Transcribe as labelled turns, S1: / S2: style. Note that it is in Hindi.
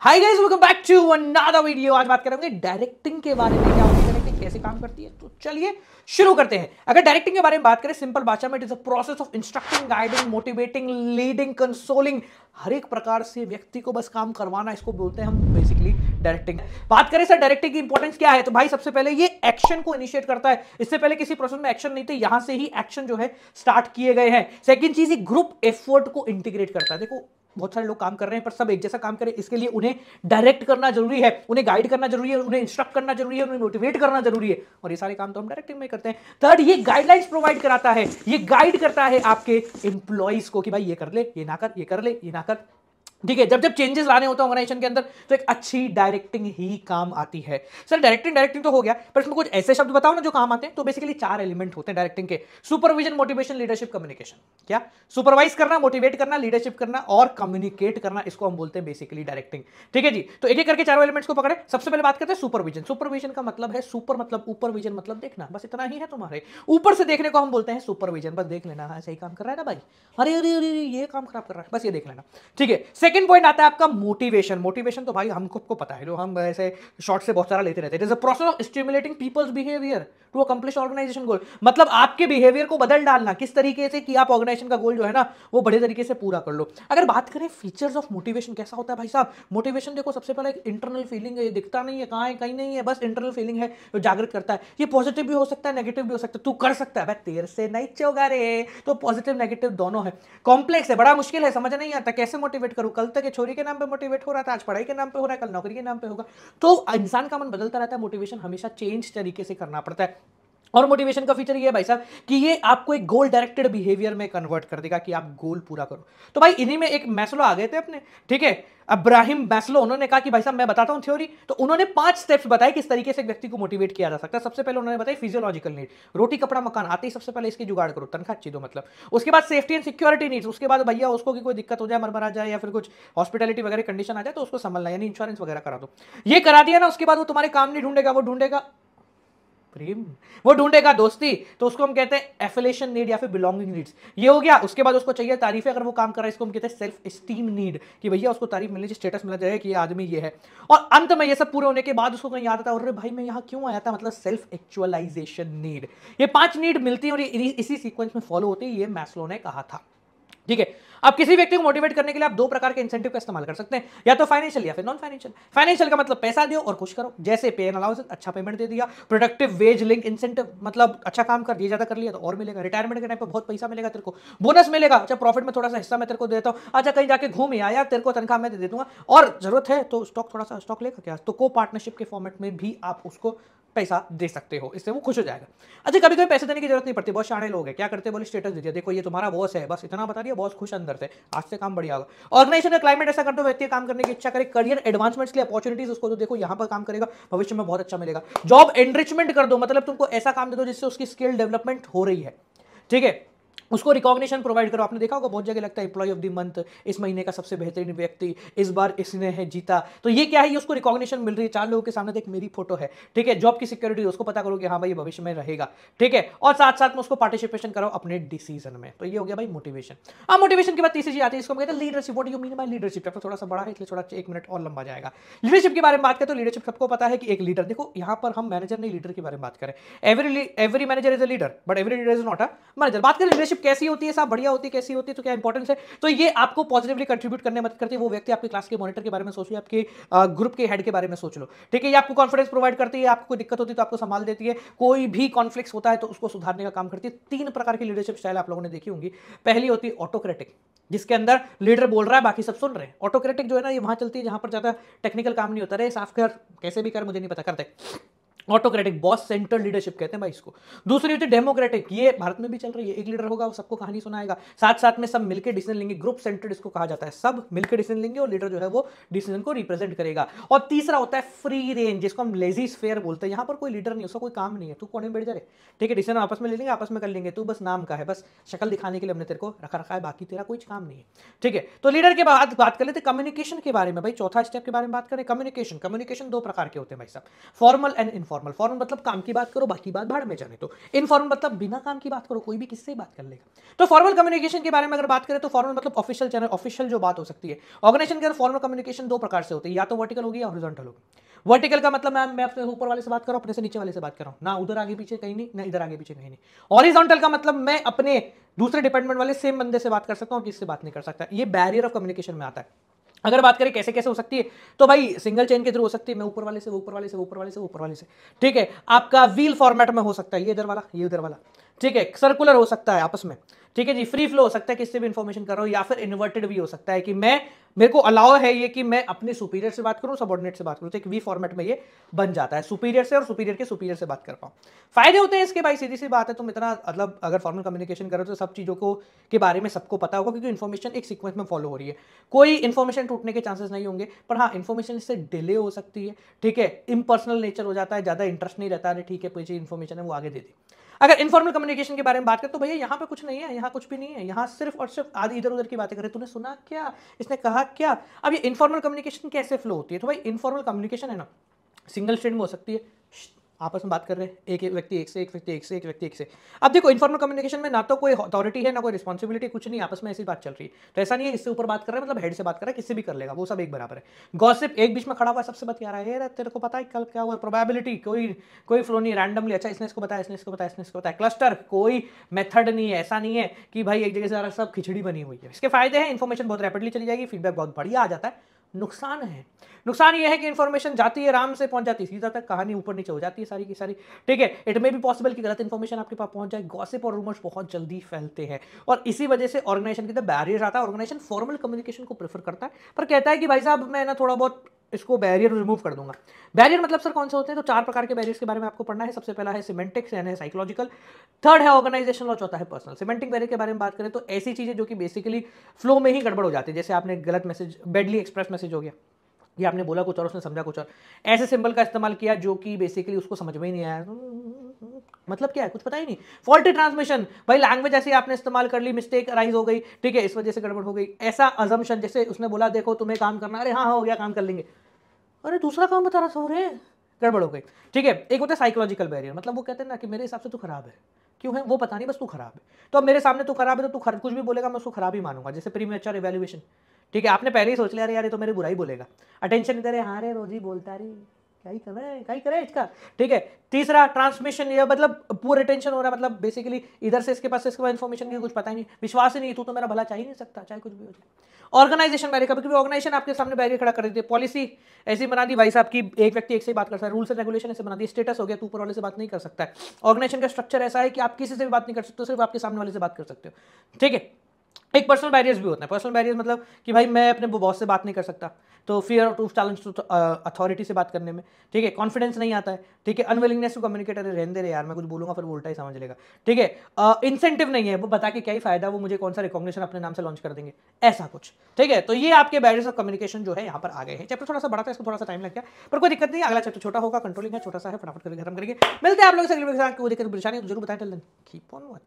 S1: Hi guys, welcome back to another video. आज बात करेंगे डायरेक्टिंग के बारे में। क्या होती है डायरेक्टिंग, कैसे काम करती है, तो चलिए शुरू करते हैं। अगर डायरेक्टिंग के बारे में बात करें सिंपल भाषा में, it is a process of instructing, guiding, motivating, leading, consoling, हर एक प्रकार से व्यक्ति को बस काम करवाना, इसको बोलते हैं हम बेसिकली डायरेक्टिंग। बात करें सर डायरेक्टिंग की इंपॉर्टेंस क्या है, तो भाई सबसे पहले ये एक्शन को इनिशिएट करता है। इससे पहले किसी प्रोसेस में एक्शन नहीं थे, यहां से ही एक्शन जो है स्टार्ट किए गए हैं। सेकंड चीज, ग्रुप एफर्ट को इंटीग्रेट करता है। देखो बहुत सारे लोग काम कर रहे हैं पर सब एक जैसा काम करें, इसके लिए उन्हें डायरेक्ट करना जरूरी है, उन्हें गाइड करना जरूरी है, उन्हें इंस्ट्रक्ट करना जरूरी है, उन्हें मोटिवेट करना जरूरी है, और ये सारे काम तो हम डायरेक्टिंग में करते हैं। थर्ड, ये गाइडलाइंस प्रोवाइड कराता है, ये गाइड करता है आपके एम्प्लॉइज को कि भाई ये कर ले, ये ना कर, ये कर ले, ये ना कर। ठीक है, जब जब चेंजेस लाने होते हैं ऑर्गेनाइजेशन के अंदर तो एक अच्छी डायरेक्टिंग ही काम आती है। सर डायरेक्टिंग डायरेक्टिंग तो हो गया, पर इसमें कुछ ऐसे शब्द बताओ ना जो काम आते हैं। तो बेसिकली 4 एलिमेंट होते हैं डायरेक्टिंग के: सुपरविजन, मोटिवेशन, लीडरशिप, कम्युनिकेशन। क्या? सुपरवाइज करना, मोटिवेट करना, लीडरशिप करना और कम्युनिकेट करना, इसको हम बोलते हैं बेसिकली डायरेक्टिंग। ठीक है जी, तो एक एक करके चारों एलिमेंट्स को पकड़े। सबसे पहले बात करते हैं सुपरविजन। सुपरविजन का मतलब है सुपर मतलब ऊपर, विजन मतलब देखना, बस इतना ही है तुम्हारे ऊपर से देखने को हम बोलते हैं सुपरविजन। बस देख लेना, हाँ सही काम कर रहा है ना भाई, अरे अरे अरे ये काम खराब कर रहा है, बस ये देख लेना। ठीक है, सेकंड पॉइंट आता है आपका मोटिवेशन। मोटिवेशन तो भाई हमको पता है, जो हम ऐसे शॉर्ट से बहुत सारा लेते रहते हैं। It is a process of stimulating peoples behaviour to accomplish organisation goal. मतलब आपके बिहेवियर को बदल डालना, किस तरीके से कि आप ऑर्गेनाइजेशन का गोल जो है ना वो बड़े तरीके से पूरा कर लो। अगर बात करें फीचर्स ऑफ मोटिवेशन, कैसा होता है भाई साहब मोटिवेशन? देखो सबसे पहले एक इंटरनल फीलिंग है, ये दिखता नहीं है, कहाँ है कहीं नहीं है, बस इंटरनल फीलिंग है जो जागृत करता है। ये पॉजिटिव भी हो सकता है, नेगेटिव भी हो सकता है। तू कर सकता है भाई, तेरे से नहीं चोगा रे। तो पॉजिटिव नेगेटिव दोनों है। कॉम्प्लेक्स है, बड़ा मुश्किल है, समझ नहीं आता कैसे मोटिवेट करूं। कल तक छोरी के नाम पे मोटिवेट हो रहा था, आज पढ़ाई के नाम पे हो रहा है, कल नौकरी के नाम पे होगा। तो इंसान का मन बदलता रहता है, मोटिवेशन हमेशा चेंज तरीके से करना पड़ता है। और मोटिवेशन का फीचर ये है भाई साहब कि ये आपको एक गोल डायरेक्टेड बिहेवियर में कन्वर्ट कर देगा कि आप गोल पूरा करो। तो भाई इन्हीं में एक मैस्लो आ गए थे अपने, ठीक है, अब्राहिम मैस्लो। उन्होंने कहा कि भाई साहब मैं बताता हूं थ्योरी। तो उन्होंने 5 स्टेप्स बताए किस तरीके से एक व्यक्ति को मोटिवेट किया जा सकता है। सबसे पहले उन्होंने बताया फिजियोलॉजिकल नीड, रोटी कपड़ा मकान आते ही सबसे पहले इसकी जुगाड़ करो, तनख्वाह अच्छी दो मतलब। उसके बाद सेफ्टी एंड सिक्योरिटी नीड्स, उसके बाद भैया उसको कोई दिक्कत हो जाए, मर आ जाए या फिर कुछ हॉस्पिटलिटी वगैरह कंडीशन आ जाए तो उसको संभलना, यानी इंश्योरेंस वगैरह करा दो। ये करा दिया ना, उसके बाद वो तुम्हारे काम नहीं ढूंढेगा, वो ढूंढेगा प्रेम, वो ढूंढेगा दोस्ती। तो उसको हम कहते हैं एफिलेशन नीड या फिर बिलोंगिंग नीड्स। ये हो गया। उसके बाद उसको चाहिए तारीफें, अगर वो काम कर रहा है, इसको हम कहते हैं सेल्फ एस्टीम नीड, कि भैया उसको तारीफ मिलनी चाहिए, स्टेटस मिलना चाहिए कि ये आदमी ये है। और अंत में ये सब पूरे होने के बाद उसको कहीं याद आता है, अरे भाई मैं यहाँ क्यों आया था, मतलब सेल्फ एक्चुअलाइजेशन नीड। ये 5 नीड मिलती है और ये इसी सीक्वेंस में फॉलो होती है, ये मैस्लो ने कहा था। ठीक है, अब किसी व्यक्ति को मोटिवेट करने के लिए आप 2 प्रकार के इंसेंटिव का इस्तेमाल कर सकते हैं, या तो फाइनेंशियल या फिर नॉन फाइनेंशियल। फाइनेंशियल का मतलब पैसा दो और खुश करो, जैसे पे एंड अलाउंस, अच्छा पेमेंट दे दिया। प्रोडक्टिव वेज लिंक इंसेंटिव, मतलब अच्छा काम कर, ये ज्यादा कर लिया तो और मिलेगा। रिटायरमेंट के टाइम पे बहुत पैसा मिलेगा तेरे को, बोनस मिलेगा। अच्छा प्रॉफिट में थोड़ा सा हिस्सा मैं तेरे को देता हूं, अच्छा कहीं जाके घूम आया, तेरे को तनख्वाह मैं दे दूंगा, और जरूरत है तो स्टॉक, थोड़ा सा स्टॉक लेगा क्या, तो को पार्टनरशिप के फॉर्मेट में भी आप उसको पैसा दे सकते हो, इससे वो खुश हो जाएगा। अच्छा कभी कभी पैसे देने की जरूरत नहीं पड़ती, बहुत शाणे लोग हैं, क्या करते हैं, बोले स्टेटस दे दिया, देखो ये तुम्हारा बॉस है, बस इतना बता दिया, बॉस खुश अंदर से, आज से काम बढ़िया होगा। ऑर्गेनाइजेशन का क्लाइमेट ऐसा कर दो, व्यक्ति काम करने की इच्छा करे, करियर एडवांसमेंट्स के लिए अपॉर्चुनिटीज उसको, तो देखो यहाँ पर काम करेगा, भविष्य में बहुत अच्छा मिलेगा। जॉब एनरिचमेंट कर दो, मतलब तुमको ऐसा काम दे दो जिससे उसकी स्किल डेवलपमेंट हो रही है। ठीक है, उसको रिकॉग्निशन प्रोवाइड करो। आपने देखा होगा बहुत जगह लगता है एम्प्लॉय ऑफ द मंथ, इस महीने का सबसे बेहतरीन व्यक्ति, इस बार इसने है जीता। तो ये क्या है, ये उसको रिकॉग्निशन मिल रही है, 4 लोगों के सामने देख मेरी फोटो है। ठीक है, जॉब की सिक्योरिटी, उसको पता करो कि हाँ भाई ये भविष्य में रहेगा। ठीक है, और साथ साथ में उसको पार्टिसिपेशन कराओ अपने डिसीजन में। तो ये हो गया भाई मोटिवेशन। अब मोटिवेशन के बाद तीसरी चीज आती है, इसको हम कहते हैं leadership. What do you mean by leadership? तो थोड़ा सा बड़ा है, इसलिए थोड़ा 1 मिनट और लंबा जाएगा। लीडरशिप के बारे में बात करें तो लीडरशिप सबको पता है कि एक लीडर, देखो यहाँ पर हम मैनेजर नहीं लीडर के बारे में बात करें। Every manager is a leader but every leader is not a manager. बात करें लीडरशिप कैसी होती है साहब, बढ़िया होती है, कैसी होती है, तो क्या इंपॉर्टेंस है, तो ये आपको पॉजिटिवली कंट्रीब्यूट करने मदद करती है। वो व्यक्ति आपके क्लास के मॉनिटर के बारे में सोच लो, आपके ग्रुप के हेड के बारे में सोच लो। ठीक है, ये आपको कॉन्फिडेंस प्रोवाइड करती है, आपको कोई दिक्कत होती है तो आपको संभाल देती है, कोई भी कॉन्फ्लिक्ट होता है तो उसको सुधारने का काम करती है। 3 प्रकार की लीडरशिप स्टाइल आप लोगों ने देखी होंगी। पहली होती है ऑटोक्रेटिक, जिसके अंदर लीडर बोल रहा है बाकी सब सुन रहे हैं। ऑटोक्रेटिक जो है ना, ये वहां चलती है जहां पर ज्यादा टेक्निकल काम नहीं होता, रे साफ कर, कैसे भी कर, मुझे नहीं पता, करते। ऑटोक्रेटिक, बॉस सेंटर लीडरशिप कहते हैं भाई इसको। दूसरी होती है डेमोक्रेटिक, ये भारत में भी चल रही है, एक लीडर होगा वो सबको कहानी सुनाएगा, साथ साथ में सब मिलकर डिसीजन लेंगे। ग्रुप सेंटर्ड इसको कहा जाता है, सब मिलकर डिसीजन लेंगे और लीडर जो है वो डिसीजन को रिप्रेजेंट करेगा। और तीसरा होता है फ्री रेंज, जिसको हम लेजी स्फेयर बोलते हैं। यहाँ पर कोई लीडर नहीं, उसका कोई काम नहीं है, तू कोने में बैठ जा रे, ठीक है, डिसीजन आपस में ले लेंगे, आपस में कर लेंगे, तू बस नाम का है, बस शक्ल दिखाने के लिए हमने तेरे को रखा है, बाकी तेरा कोई काम नहीं है। ठीक है, तो लीडर के बाद बात कर लेते कम्युनिकेशन के बारे में। भाई चौथा स्टेप के बारे में बात करें, कम्युनिकेशन। कम्युनिकेशन 2 प्रकार के होते हैं भाई साहब, formal and informal. Formal, formal मतलब काम की बात करो, बाकी बात भाड़ में जाने दो। इनफॉर्मल मतलब बिना काम की बात करो, कोई भी किससे बात कर लेगा। तो फॉर्मल कम्युनिकेशन के बारे में अगर बात करें तो फॉर्मल मतलब ऑफिशियल चैनल, ऑफिशियल जो बात हो सकती है। ऑर्गेनाइजेशन के अंदर फॉर्मल कम्युनिकेशन दो प्रकार से होती है, या तो वर्टिकल होगी या हॉरिजॉन्टल होगी। वर्टिकल का मतलब मैं अपने ऊपर वाले से बात कर रहा हूं, अपने से नीचे वाले से बात कर रहा हूं, ना उधर आगे पीछे कहीं नहीं, ना इधर आगे पीछे कहीं नहीं। हॉरिजॉन्टल का मतलब मैं अपने दूसरे डिपार्टमेंट वाले सेम बंदे से बात कर सकता हूं, किससे बात नहीं कर सकता। ये बैरियर ऑफ कम्युनिकेशन में आता है। अगर बात करें कैसे कैसे हो सकती है, तो भाई सिंगल चेन के थ्रू हो सकती है, मैं ऊपर वाले से, ऊपर वाले से, ऊपर वाले से, ऊपर वाले से, ठीक है। आपका व्हील फॉर्मेट में हो सकता है, ये इधर वाला, ये उधर वाला, ठीक है। सर्कुलर हो सकता है आपस में, ठीक है जी। फ्री फ्लो हो सकता है, किससे भी इंफॉर्मेशन कर रहा हूं, या फिर इन्वर्टेड भी हो सकता है कि मेरे को अलाउ है ये कि मैं अपने सुपीरियर से बात करूं, सबऑर्डिनेट से बात करूं, तो एक वी फॉर्मेट में ये बन जाता है, सुपीरियर से और सुपीरियर के सुपीरियर से बात कर पाऊं। फायदे होते हैं इसके भाई, सीधी सी बात है। तुम इतना मतलब अगर फॉर्मल कम्युनिकेशन करो तो सब चीजों को के बारे में सबको पता होगा, क्योंकि इन्फॉर्मेशन एक सीक्वेंस में फॉलो हो रही है, कोई इन्फॉर्मेशन टूटने के चांसेस नहीं होंगे। पर हाँ, इन्फॉर्मेशन इससे डिले हो सकती है, ठीक है। इम्पर्सनल नेचर हो जाता है, ज्यादा इंटरेस्ट नहीं रहता है, ठीक है, कोई इन्फॉर्मेशन है वो आगे दे दी। अगर इनफॉर्मल कम्युनिकेशन के बारे में बात करें तो भैया यहाँ पे कुछ नहीं है, यहाँ कुछ भी नहीं है, यहाँ सिर्फ और सिर्फ आदि इधर उधर की बातें करें, तूने सुना क्या, इसने कहा क्या। अब ये इनफॉर्मल कम्युनिकेशन कैसे फ्लो होती है, तो भाई इनफॉर्मल कम्युनिकेशन है ना, सिंगल स्ट्रेंड में हो सकती है, आपस में बात कर रहे हैं, एक व्यक्ति एक से, एक व्यक्ति एक से, एक व्यक्ति एक से। अब देखो इनफॉर्मल कम्युनिकेशन में ना तो कोई अथॉरिटी है, ना कोई रिस्पॉन्सिबिलिटी, कुछ नहीं, आपस में ऐसी बात चल रही है। तो ऐसा नहीं है इससे ऊपर बात कर रहा है मतलब हेड से बात कर रहा है, किससे भी कर लेगा, वो सब एक बराबर है। गॉसिप, एक बीच में खड़ा हुआ सबसे बतिया रहा है, तेरे को पता है कल क्या हुआ, प्रोबेबिलिटी कोई फ्लो नहीं, रैंडमली, अच्छा इसने इसको बताया, इसने इसको बताया, इसने इसको बताया। क्लस्टर, कोई मेथड नहीं है, ऐसा नहीं है कि भाई एक जगह से सब खिचड़ी बनी हुई है। इसके फायदे हैं, इन्फॉर्मेशन बहुत रैपिडली चली जाएगी, फीडबैक बहुत बढ़िया आ जाता है। नुकसान है, नुकसान ये है कि इन्फॉर्मेशन जाती है, आराम से पहुंच जाती है, सीधा तक कहानी ऊपर नीचे हो जाती है सारी की सारी, ठीक है। इट मे भी पॉसिबल कि गलत इन्फॉर्मेशन आपके पास पहुंच जाए। गॉसिप और रूमर्स बहुत जल्दी फैलते हैं और इसी वजह से ऑर्गेनाइजेशन के अंदर बैरियर आता है। ऑर्गेनाइजेशन फॉर्मल कम्युनिकेशन को प्रेफर करता है, पर कहता है कि भाई साहब मैं ना थोड़ा बहुत इसको बैरियर रिमूव कर दूंगा। बैरियर मतलब सर कौन से होते हैं, तो चार प्रकार के बैरियर्स के बारे में आपको पढ़ना है। सबसे पहला है सिमेंटिक्स यानी साइकोलॉजिकल, थर्ड है ऑर्गेनाइजेशनल और चौथा है पर्सनल। सिमेंटिक बैरियर के बारे में बात करें तो ऐसी चीजें जो कि बेसिकली फ्लो में ही गड़बड़ हो जाती है, जैसे आपने गलत मैसेज, बैडली एक्सप्रेस मैसेज हो गया, ये आपने बोला कुछ और उसने समझा कुछ और, ऐसे सिंबल का इस्तेमाल किया जो कि बेसिकली उसको समझ में ही नहीं आया, मतलब क्या है कुछ पता ही नहीं। फॉल्टी ट्रांसमिशन, भाई लैंग्वेज ऐसी आपने इस्तेमाल कर ली, मिस्टेक अराइज हो गई, ठीक है, इस वजह से गड़बड़ हो गई। ऐसा अजम्पशन, जैसे उसने बोला देखो तुम्हें काम करना, अरे हाँ हो गया काम कर लेंगे, अरे दूसरा काम बता रहा था, अरे गड़बड़ हो गई, ठीक है। एक होता है साइकोलॉजिकल बैरियर, मतलब वो कहते हैं ना कि मेरे हिसाब से तू खराब है, क्यों है वो पता नहीं, बस तू खराब है। तो अब मेरे सामने तू खराब है तो तू कुछ भी बोलेगा मैं उसको खराब ही मानूंगा। जैसे प्रीमेच्योर इवैल्यूएशन, ठीक है, आपने पहले ही सोच लिया अरे यार ये तो मेरे बुराई बोलेगा, अटेंशन नहीं दे रहे, हाँ रे रोजी बोलता रही, क्या ही करे इसका, ठीक है। तीसरा ट्रांसमिशन, ये मतलब पूरा अटेंशन हो रहा है, मतलब बेसिकली इधर से इसके पास इसके बाद इन्फॉर्मेशन की कुछ पता ही नहीं, विश्वास ही नहीं, तू तो मेरा भला चाह ही नहीं सकता, चाहे कुछ भी हो जाए। ऑर्गेनाइजेशन बैरियर, कभी कभी ऑर्गेनाइजेशन आपके सामने बैरियर खड़ा कर देती है। पॉलिसी ऐसी बना दी भाई साहब की एक व्यक्ति एक से बात कर सकता है, रूल्स एंड रेगुलेशन ऐसे बना दी, स्टेटस हो गया तू ऊपर वाले से बात नहीं कर सकता है। ऑर्गेनाइजेशन का स्ट्रक्चर ऐसा है कि आप किसी से भी बात नहीं कर सकते, सिर्फ आपके सामने वाले से बात कर सकते हो, ठीक है। एक पर्सनल बैरियर्स भी होता है। पर्सनल बैरियर्स मतलब कि भाई मैं अपने बॉस से बात नहीं कर सकता, तो fear to challenge to authority से बात करने में, ठीक है। कॉन्फिडेंस नहीं आता है, ठीक है। अनविलिंगनेस टू कम्युनिकेट, अरे रहने दे रे यार मैं कुछ बोलूंगा फिर वो उल्टा ही समझ लेगा, ठीक है। इंसेंटिव नहीं है, वो बता के क्या ही फायदा, वो मुझे कौन सा रिकॉग्निशन अपने नाम से लॉन्च कर देंगे, ऐसा कुछ, ठीक है। तो ये आपके बैरियर्स ऑफ कम्युनिकेशन जो है यहाँ पर आ गए हैं। चैप्टर थोड़ा सा बड़ा था, इसको थोड़ा सा टाइम लग गया, पर कोई दिक्कत नहीं, अगला चैप्टर छोटा होगा, कंट्रोलिंग है, छोटा सा है, फटाफट करके खत्म करेंगे। मिलते हैं आप लोगों से, कोई दिक्कत परेशानी तो जरूर बताएं। Till then keep on watching.